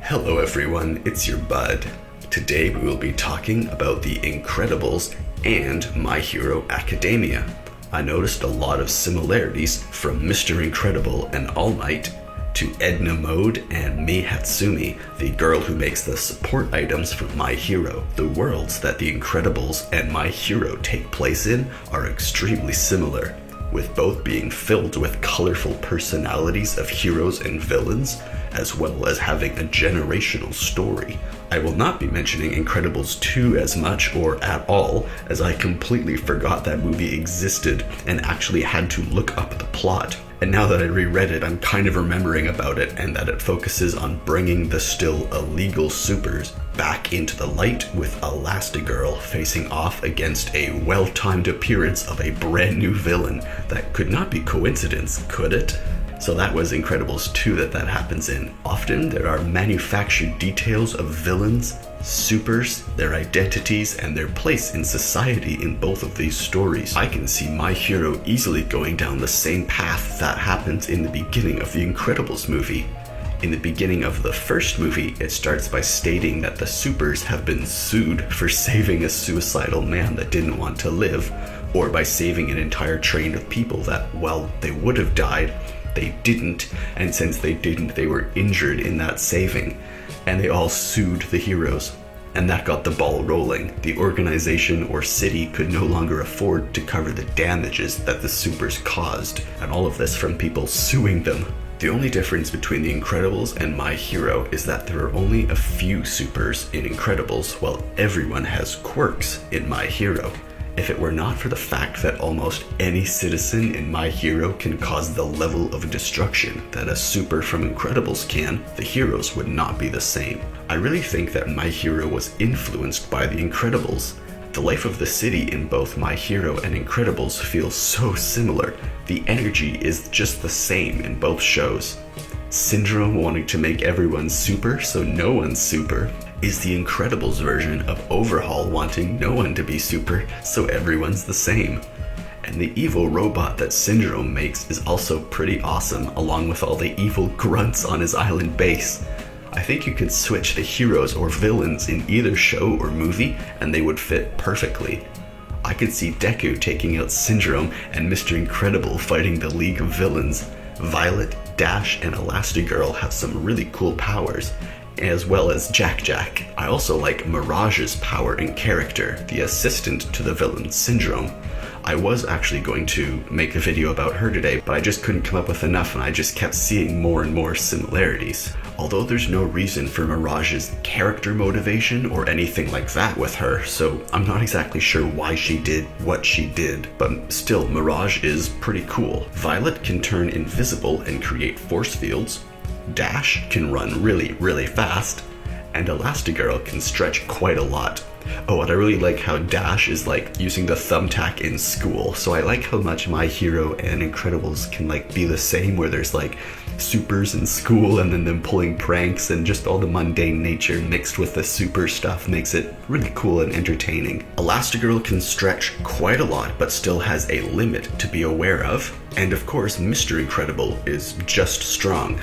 Hello everyone, it's your bud. Today we will be talking about The Incredibles and My Hero Academia. I noticed a lot of similarities from Mr. Incredible and All Might to Edna Mode and Mei Hatsumi, the girl who makes the support items for My Hero. The worlds that The Incredibles and My Hero take place in are extremely similar, with both being filled with colorful personalities of heroes and villains, as well as having a generational story. I will not be mentioning Incredibles 2 as much or at all, as I completely forgot that movie existed and actually had to look up the plot. And now that I reread it, I'm kind of remembering about it, and that it focuses on bringing the still illegal supers back into the light, with Elastigirl facing off against a well-timed appearance of a brand new villain. That could not be coincidence, could it? So that was Incredibles 2 that happens in. Often there are manufactured details of villains, supers, their identities, and their place in society in both of these stories. I can see My Hero easily going down the same path that happens in the beginning of the Incredibles movie. In the beginning of the first movie, it starts by stating that the supers have been sued for saving a suicidal man that didn't want to live, or by saving an entire train of people that, well, they would have died, they didn't, and since they didn't, they were injured in that saving, and they all sued the heroes. And that got the ball rolling. The organization or city could no longer afford to cover the damages that the supers caused, and all of this from people suing them. The only difference between The Incredibles and My Hero is that there are only a few supers in Incredibles, while everyone has quirks in My Hero. If it were not for the fact that almost any citizen in My Hero can cause the level of destruction that a super from Incredibles can, the heroes would not be the same. I really think that My Hero was influenced by The Incredibles. The life of the city in both My Hero and Incredibles feels so similar. The energy is just the same in both shows. Syndrome wanting to make everyone super so no one's super is the Incredibles version of Overhaul wanting no one to be super so everyone's the same. And the evil robot that Syndrome makes is also pretty awesome, along with all the evil grunts on his island base. I think you could switch the heroes or villains in either show or movie and they would fit perfectly. I could see Deku taking out Syndrome and Mr. Incredible fighting the League of Villains. Violet, Dash, and Elastigirl have some really cool powers, as well as Jack. I also like Mirage's power and character, the assistant to the villain Syndrome. I was actually going to make a video about her today, but I just couldn't come up with enough and I just kept seeing more and more similarities. Although there's no reason for Mirage's character motivation or anything like that with her, so I'm not exactly sure why she did what she did, but still, Mirage is pretty cool. Violet can turn invisible and create force fields. Dash can run really fast, and Elastigirl can stretch quite a lot. Oh, and I really like how Dash is like using the thumbtack in school, so I like how much My Hero and Incredibles can like be the same, where there's like supers in school and then them pulling pranks, and just all the mundane nature mixed with the super stuff makes it really cool and entertaining. Elastigirl can stretch quite a lot, but still has a limit to be aware of. And of course, Mr. Incredible is just strong.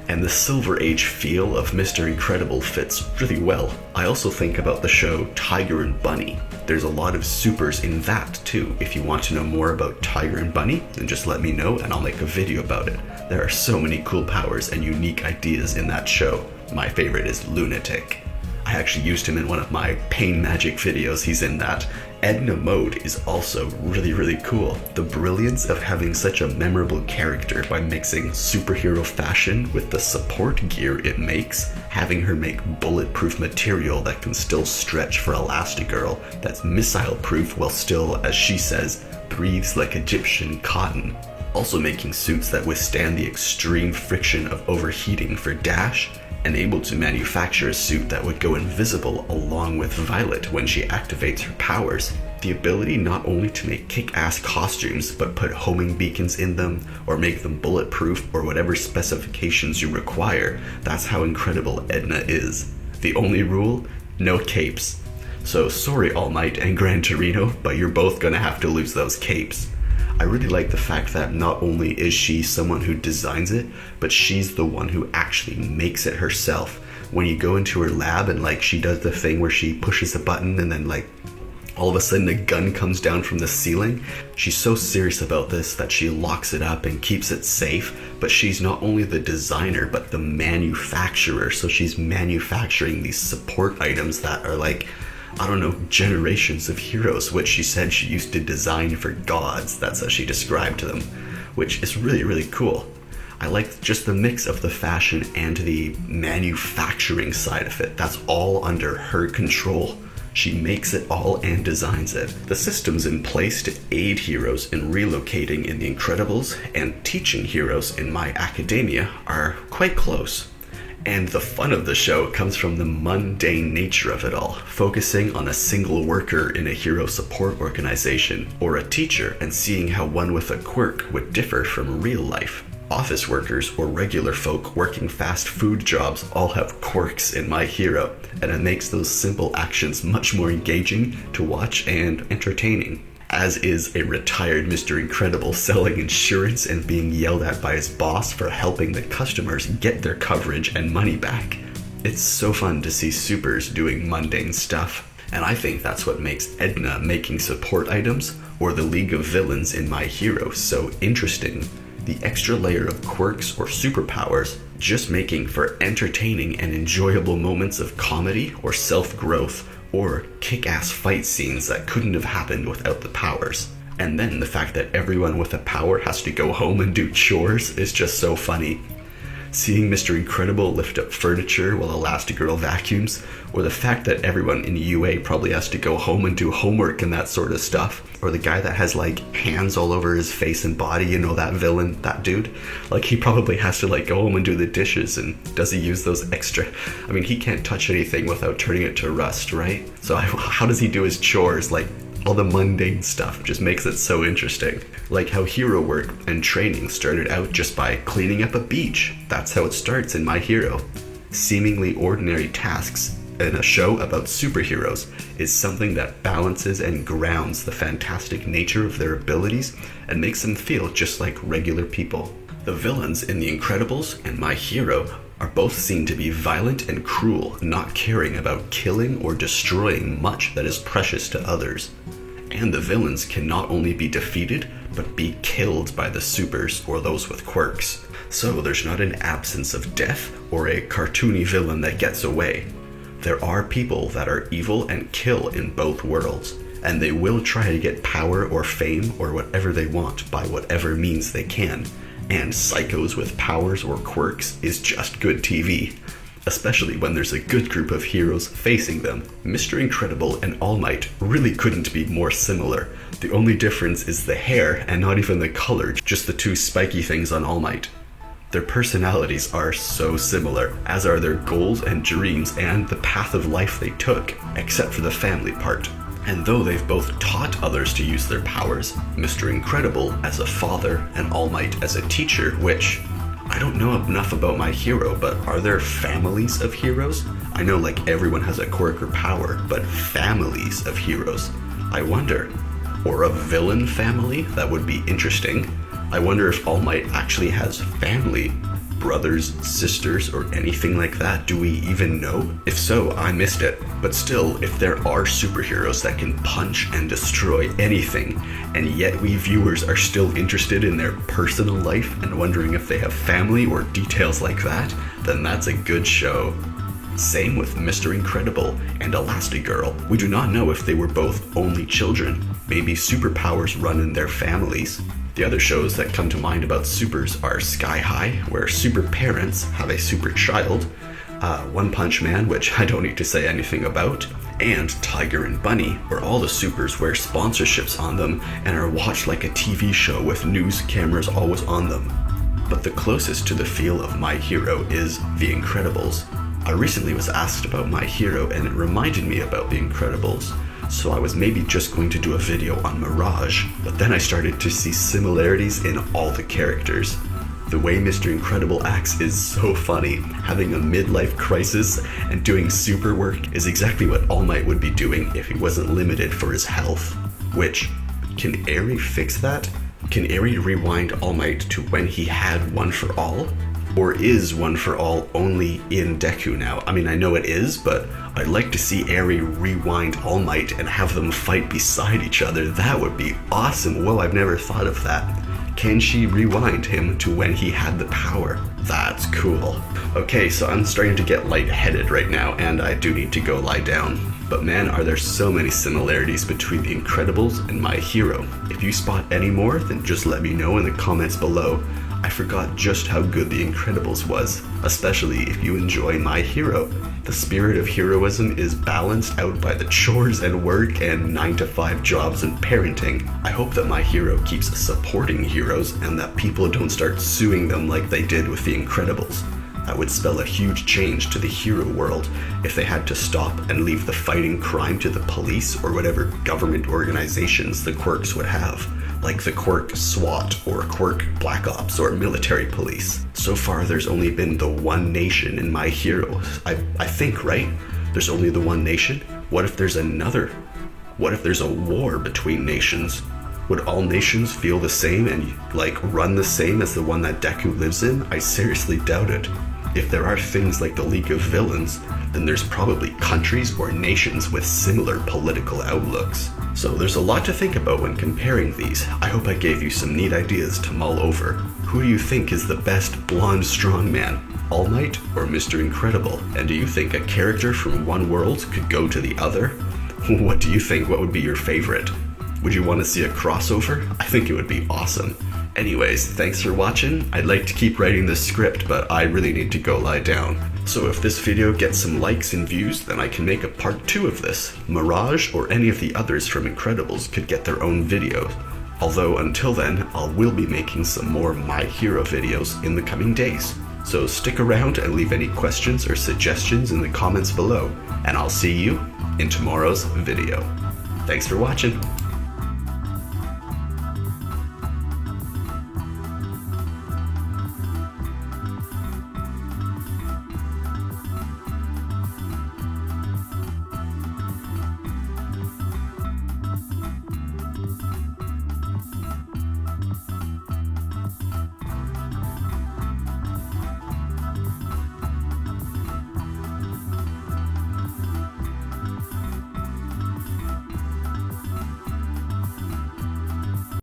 And the Silver Age feel of Mr. Incredible fits really well. I also think about the show Tiger and Bunny. There's a lot of supers in that too. If you want to know more about Tiger and Bunny, then just let me know and I'll make a video about it. There are so many cool powers and unique ideas in that show. My favorite is Lunatic. I actually used him in one of my Pain Magic videos. He's in that. Edna Mode is also really cool. The brilliance of having such a memorable character by mixing superhero fashion with the support gear it makes, having her make bulletproof material that can still stretch for Elastigirl, that's missile proof while still, as she says, breathes like Egyptian cotton. Also making suits that withstand the extreme friction of overheating for Dash, and able to manufacture a suit that would go invisible along with Violet when she activates her powers. The ability not only to make kick-ass costumes, but put homing beacons in them, or make them bulletproof, or whatever specifications you require. That's how incredible Edna is. The only rule? No capes. So sorry All Might and Gran Torino, but you're both gonna have to lose those capes. I really like the fact that not only is she someone who designs it, but she's the one who actually makes it herself. when you go into her lab and like she does the thing where she pushes a button and then like all of a sudden a gun comes down from the ceiling. She's so serious about this that she locks it up and keeps it safe, but she's not only the designer but the manufacturer. So she's manufacturing these support items that are like, I don't know, generations of heroes, which she said she used to design for gods. That's how she described them, which is really, really cool. I like just the mix of the fashion and the manufacturing side of it. That's all under her control. She makes it all and designs it. The systems in place to aid heroes in relocating in The Incredibles and teaching heroes in My Academia are quite close. And the fun of the show comes from the mundane nature of it all, focusing on a single worker in a hero support organization, or a teacher and seeing how one with a quirk would differ from real life. Office workers or regular folk working fast food jobs all have quirks in My Hero, and it makes those simple actions much more engaging to watch and entertaining. As is a retired Mr. Incredible selling insurance and being yelled at by his boss for helping the customers get their coverage and money back. It's so fun to see supers doing mundane stuff, and I think that's what makes Edna making support items or the League of Villains in My Hero so interesting. The extra layer of quirks or superpowers just making for entertaining and enjoyable moments of comedy or self-growth, or kick-ass fight scenes that couldn't have happened without the powers. And then the fact that everyone with a power has to go home and do chores is just so funny. Seeing Mr. Incredible lift up furniture while Elastigirl vacuums, or the fact that everyone in UA probably has to go home and do homework and that sort of stuff, or the guy that has like hands all over his face and body, you know, that villain, that dude, like he probably has to like go home and do the dishes, and does he use those extra, I mean, he can't touch anything without turning it to rust, right? So how does he do his chores? Like, all the mundane stuff just makes it so interesting. Like how hero work and training started out just by cleaning up a beach. That's how it starts in My Hero. Seemingly ordinary tasks in a show about superheroes is something that balances and grounds the fantastic nature of their abilities and makes them feel just like regular people. The villains in The Incredibles and My Hero are both seen to be violent and cruel, not caring about killing or destroying much that is precious to others. And the villains can not only be defeated, but be killed by the supers or those with quirks. So there's not an absence of death or a cartoony villain that gets away. There are people that are evil and kill in both worlds, and they will try to get power or fame or whatever they want by whatever means they can. And psychos with powers or quirks is just good TV, especially when there's a good group of heroes facing them. Mr. Incredible and All Might really couldn't be more similar. The only difference is the hair and not even the color, just the two spiky things on All Might. Their personalities are so similar, as are their goals and dreams and the path of life they took, except for the family part. And though they've both taught others to use their powers, Mr. Incredible as a father and All Might as a teacher, which I don't know enough about My Hero, but are there families of heroes? I know like everyone has a quirk or power, but families of heroes, I wonder. Or a villain family? That would be interesting. I wonder if All Might actually has family, brothers, sisters, or anything like that. Do we even know? If so, I missed it. But still, if there are superheroes that can punch and destroy anything, and yet we viewers are still interested in their personal life and wondering if they have family or details like that, then that's a good show. Same with Mr. Incredible and Elastigirl. We do not know if they were both only children. Maybe superpowers run in their families. The other shows that come to mind about supers are Sky High, where super parents have a super child, One Punch Man, which I don't need to say anything about, and Tiger and Bunny, where all the supers wear sponsorships on them and are watched like a TV show with news cameras always on them. But the closest to the feel of My Hero is The Incredibles. I recently was asked about My Hero and it reminded me about The Incredibles. So I was maybe just going to do a video on Mirage, but then I started to see similarities in all the characters. The way Mr. Incredible acts is so funny. Having a midlife crisis and doing super work is exactly what All Might would be doing if he wasn't limited for his health. Which, can Eri fix that? Can Eri rewind All Might to when he had One for All? Or is One for All only in Deku now? I mean, I know it is, but I'd like to see Eri rewind All Might and have them fight beside each other. That would be awesome. Whoa, I've never thought of that. Can she rewind him to when he had the power? That's cool. Okay, so I'm starting to get lightheaded right now, and I do need to go lie down. But man, are there so many similarities between The Incredibles and My Hero. If you spot any more, then just let me know in the comments below. I forgot just how good The Incredibles was, especially if you enjoy My Hero. The spirit of heroism is balanced out by the chores and work and 9-to-5 jobs and parenting. I hope that My Hero keeps supporting heroes and that people don't start suing them like they did with The Incredibles. That would spell a huge change to the hero world if they had to stop and leave the fighting crime to the police or whatever government organizations the quirks would have, like the quirk SWAT or quirk Black Ops or military police. So far there's only been the one nation in My Hero, I think, right? There's only the one nation? What if there's another? What if there's a war between nations? Would all nations feel the same and run the same as the one that Deku lives in? I seriously doubt it. If there are things like the League of Villains, then there's probably countries or nations with similar political outlooks. So there's a lot to think about when comparing these. I hope I gave you some neat ideas to mull over. Who do you think is the best blonde strongman? All Might or Mr. Incredible? And do you think a character from one world could go to the other? What do you think? What would be your favorite? Would you want to see a crossover? I think it would be awesome. Anyways, thanks for watching. I'd like to keep writing this script, but I really need to go lie down. So if this video gets some likes and views, then I can make a part 2 of this. Mirage or any of the others from Incredibles could get their own videos. Although until then, I will be making some more My Hero videos in the coming days. So stick around and leave any questions or suggestions in the comments below, and I'll see you in tomorrow's video. Thanks for watching.